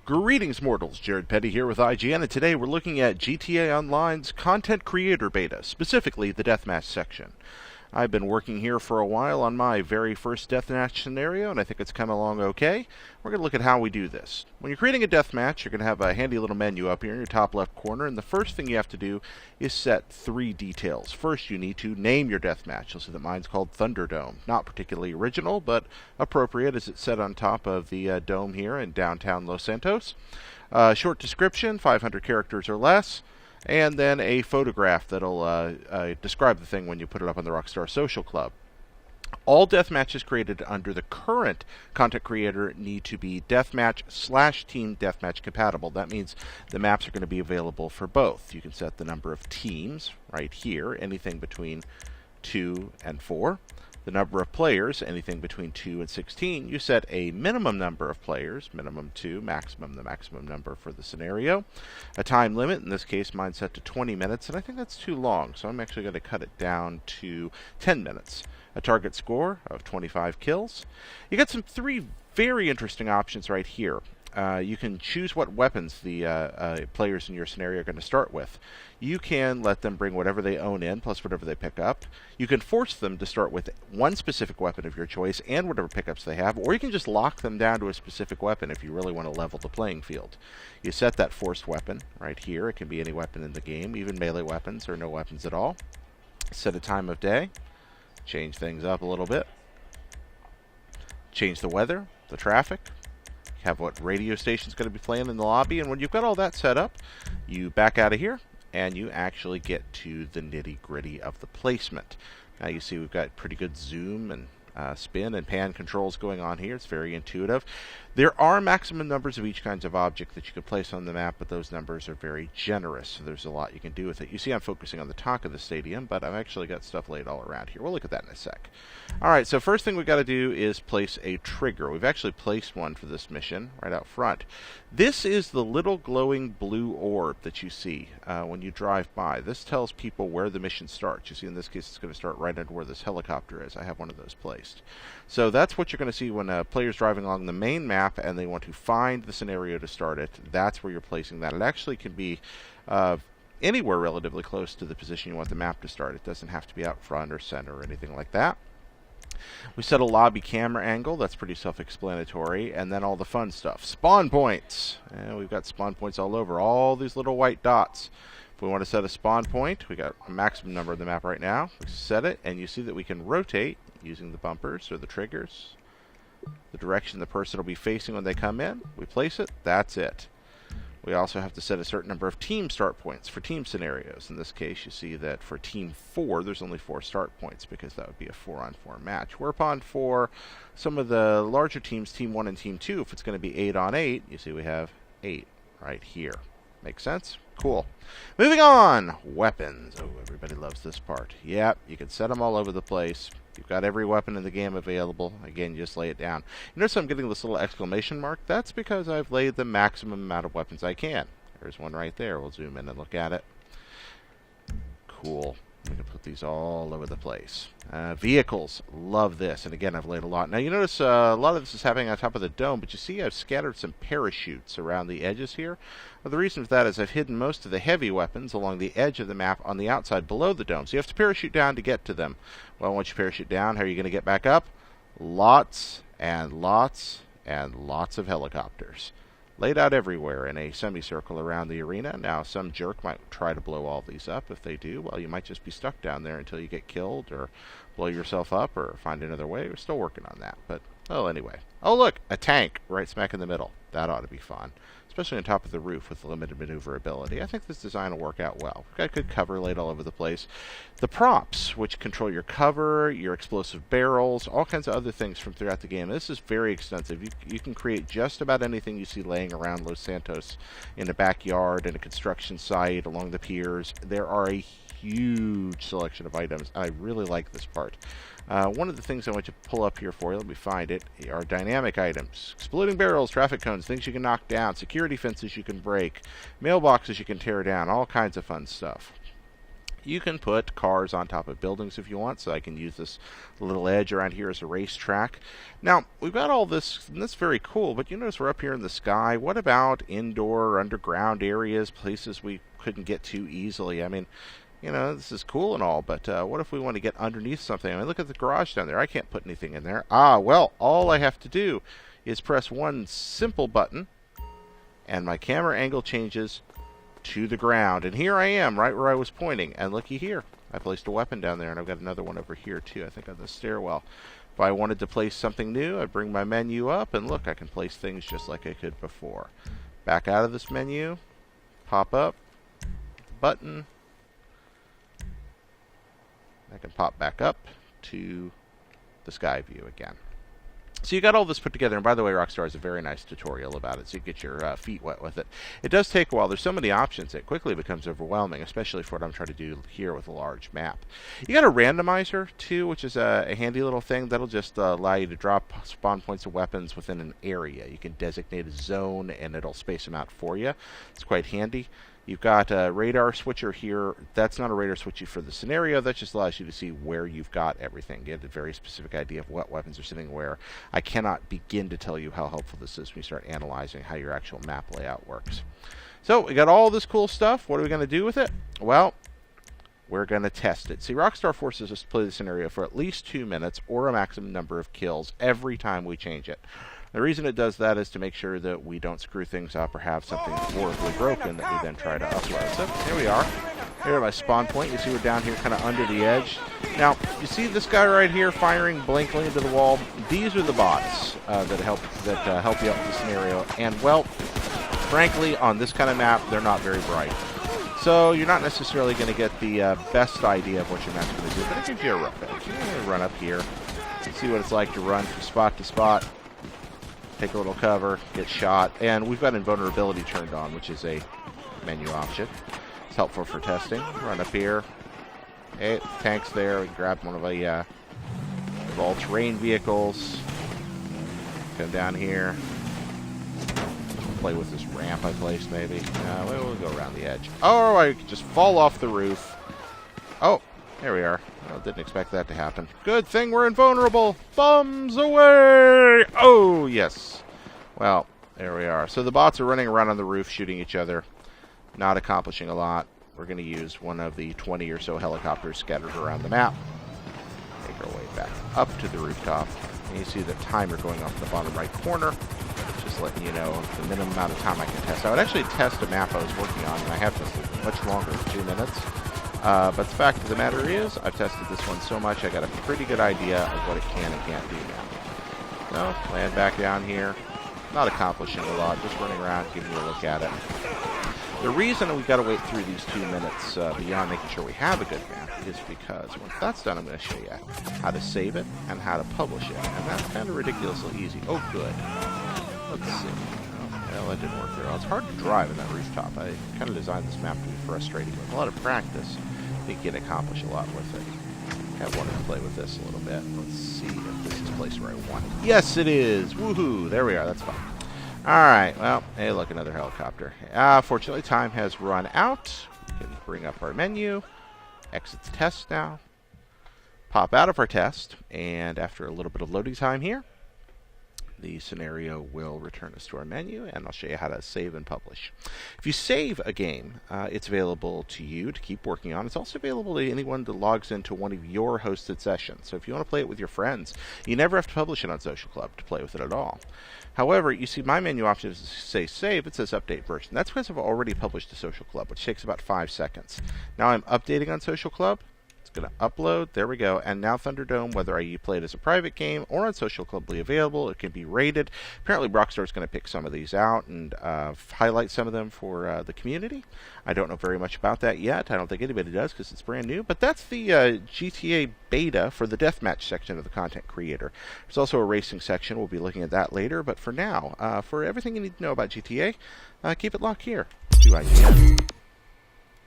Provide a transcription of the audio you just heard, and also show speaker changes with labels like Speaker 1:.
Speaker 1: Greetings, mortals. Jared Petty here with IGN, and today we're looking at GTA Online's Content Creator Beta, specifically the Deathmatch section. I've been working here for a while on my very first Deathmatch scenario, and I think it's come along okay. We're going to look at how we do this. When you're creating a Deathmatch, you're going to have a handy little menu up here in your top left corner, and the first thing you have to do is set 3 details. First, you need to name your Deathmatch. You'll see that mine's called Thunderdome. Not particularly original, but appropriate as it's set on top of the dome here in downtown Los Santos. Short description, 500 characters or less. And then a photograph that'll describe the thing when you put it up on the Rockstar Social Club. All deathmatches created under the current content creator need to be deathmatch/team deathmatch compatible. That means the maps are going to be available for both. You can set the number of teams right here, anything between 2 and 4. The number of players, anything between 2 and 16. You set a minimum number of players, minimum 2, maximum, the maximum number for the scenario. A time limit, in this case mine's set to 20 minutes, and I think that's too long, so I'm actually going to cut it down to 10 minutes. A target score of 25 kills. You got some 3 very interesting options right here. You can choose what weapons the players in your scenario are going to start with. You can let them bring whatever they own in, plus whatever they pick up. You can force them to start with one specific weapon of your choice and whatever pickups they have, or you can just lock them down to a specific weapon if you really want to level the playing field. You set that forced weapon right here. It can be any weapon in the game, even melee weapons or no weapons at all. Set a time of day. Change things up a little bit. Change the weather, the traffic. Have what radio station's going to be playing in the lobby, and when you've got all that set up, you back out of here and you actually get to the nitty-gritty of the placement. Now you see we've got pretty good zoom and spin and pan controls going on here. It's very intuitive. There are maximum numbers of each kind of object that you can place on the map, but those numbers are very generous, so there's a lot you can do with it. You see I'm focusing on the top of the stadium, but I've actually got stuff laid all around here. We'll look at that in a sec. Alright, so first thing we've got to do is place a trigger. We've actually placed one for this mission right out front. This is the little glowing blue orb that you see when you drive by. This tells people where the mission starts. You see in this case it's going to start right under where this helicopter is. I have one of those placed. So that's what you're going to see when a player's driving along the main map and they want to find the scenario to start it. That's where you're placing that. It actually can be anywhere relatively close to the position you want the map to start. It doesn't have to be out front or center or anything like that. We set a lobby camera angle. That's pretty self-explanatory. And then all the fun stuff. Spawn points. And we've got spawn points all over. All these little white dots. If we want to set a spawn point, we got a maximum number of the map right now. We set it, and you see that we can rotate using the bumpers or the triggers. The direction the person will be facing when they come in. We place it. That's it. We also have to set a certain number of team start points for team scenarios. In this case, you see that for Team 4, there's only 4 start points because that would be a 4-on-4 match. Whereupon for some of the larger teams, Team 1 and Team 2, if it's going to be 8-on-8, you see we have 8 right here. Make sense? Cool. Moving on. Weapons. Oh, everybody loves this part. Yep, you can set them all over the place. You've got every weapon in the game available. Again, you just lay it down. You notice I'm getting this little exclamation mark? That's because I've laid the maximum amount of weapons I can. There's one right there. We'll zoom in and look at it. Cool. We can put these all over the place. Vehicles. Love this. And again, I've laid a lot. Now, you notice a lot of this is happening on top of the dome, but you see I've scattered some parachutes around the edges here. Well, the reason for that is I've hidden most of the heavy weapons along the edge of the map on the outside below the dome. So you have to parachute down to get to them. Well, once you parachute down, how are you going to get back up? Lots and lots and lots of helicopters. Laid out everywhere in a semicircle around the arena. Now, some jerk might try to blow all these up. If they do, well, you might just be stuck down there until you get killed or blow yourself up or find another way. We're still working on that, but, well, anyway. Oh, look, a tank right smack in the middle. That ought to be fun, especially on top of the roof with limited maneuverability. I think this design will work out well. We've got good cover laid all over the place. The props, which control your cover, your explosive barrels, all kinds of other things from throughout the game. This is very extensive. You can create just about anything you see laying around Los Santos in a backyard, in a construction site, along the piers. There are a huge selection of items. I really like this part. One of the things I want to pull up here for you, let me find it, are dynamic items. Exploding barrels, traffic cones, things you can knock down, security fences you can break, mailboxes you can tear down, all kinds of fun stuff. You can put cars on top of buildings if you want, so I can use this little edge around here as a racetrack. Now, we've got all this, and that's very cool, but you notice we're up here in the sky. What about indoor or underground areas, places we couldn't get to easily? I mean, you know, this is cool and all, but what if we want to get underneath something? I mean, look at the garage down there. I can't put anything in there. Well, all I have to do is press one simple button, and my camera angle changes to the ground. And here I am, right where I was pointing. And looky here. I placed a weapon down there, and I've got another one over here, too, I think on the stairwell. If I wanted to place something new, I'd bring my menu up, and look, I can place things just like I could before. Back out of this menu, pop up, button. I can pop back up to the sky view again. So you got all this put together, and by the way, Rockstar has a very nice tutorial about it, so you get your feet wet with it. It does take a while. There's so many options, it quickly becomes overwhelming, especially for what I'm trying to do here with a large map. You got a randomizer, too, which is a handy little thing that'll just allow you to drop spawn points of weapons within an area. You can designate a zone, and it'll space them out for you. It's quite handy. You've got a radar switcher here. That's not a radar switcher for the scenario. That just allows you to see where you've got everything. Get a very specific idea of what weapons are sitting where. I cannot begin to tell you how helpful this is when you start analyzing how your actual map layout works. So we got all this cool stuff. What are we going to do with it? Well, we're going to test it. See, Rockstar forces us to play the scenario for at least 2 minutes or a maximum number of kills every time we change it. The reason it does that is to make sure that we don't screw things up or have something horribly broken that we then try to upload. So here we are. Here at my spawn point. You see we're down here kind of under the edge. Now, you see this guy right here firing blankly into the wall? These are the bots that help you out with the scenario. And, well, frankly, on this kind of map, they're not very bright. So you're not necessarily going to get the best idea of what your map's going to do, but it gives you a rough edge. You're going to run up here and see what it's like to run from spot to spot. Take a little cover, get shot, and we've got invulnerability turned on, which is a menu option. It's helpful for testing. Run up here. Hey, tank's there. We can grab one of the all-terrain vehicles. Come down here. Play with this ramp I placed, maybe. We'll go around the edge. Oh, I could just fall off the roof. Oh, there we are. Well, didn't expect that to happen. Good thing we're invulnerable. Bombs away! Oh, yes. Well, there we are. So the bots are running around on the roof shooting each other. Not accomplishing a lot. We're going to use one of the 20 or so helicopters scattered around the map. Make our way back up to the rooftop. And you see the timer going off in the bottom right corner. Just letting you know the minimum amount of time I can test. I would actually test a map I was working on, and I have tested much longer than 2 minutes. But the fact of the matter is, I've tested this one so much, I got a pretty good idea of what it can and can't do now. So, land back down here. Not accomplishing a lot, just running around, giving you a look at it. The reason we've got to wait through these 2 minutes beyond making sure we have a good map is because once that's done, I'm going to show you how to save it and how to publish it. And that's kind of ridiculously easy. Oh, good. Let's see. Well, that didn't work very well. It's hard to drive in that rooftop. I kind of designed this map to be frustrating. With a lot of practice, you can accomplish a lot with it. I wanted to play with this a little bit. Let's see if this is the place where I want it. Yes, it is! Woohoo! There we are. That's fine. Alright, well, hey, look, another helicopter. Fortunately, time has run out. We can bring up our menu. Exit the test now. Pop out of our test. And after a little bit of loading time here, the scenario will return us to our menu, and I'll show you how to save and publish. If you save a game, it's available to you to keep working on. It's also available to anyone that logs into one of your hosted sessions. So if you want to play it with your friends, you never have to publish it on Social Club to play with it at all. However, you see my menu option is to say save. It says update version. That's because I've already published to Social Club, which takes about 5 seconds. Now I'm updating on Social Club. Going to upload. There we go. And now Thunderdome, whether you play it as a private game or on Social Club, will be available. It can be rated. Apparently, Rockstar is going to pick some of these out and highlight some of them for the community. I don't know very much about that yet. I don't think anybody does because it's brand new. But that's the GTA beta for the Deathmatch section of the content creator. There's also a racing section. We'll be looking at that later. But for now, for everything you need to know about GTA, keep it locked here to IGN.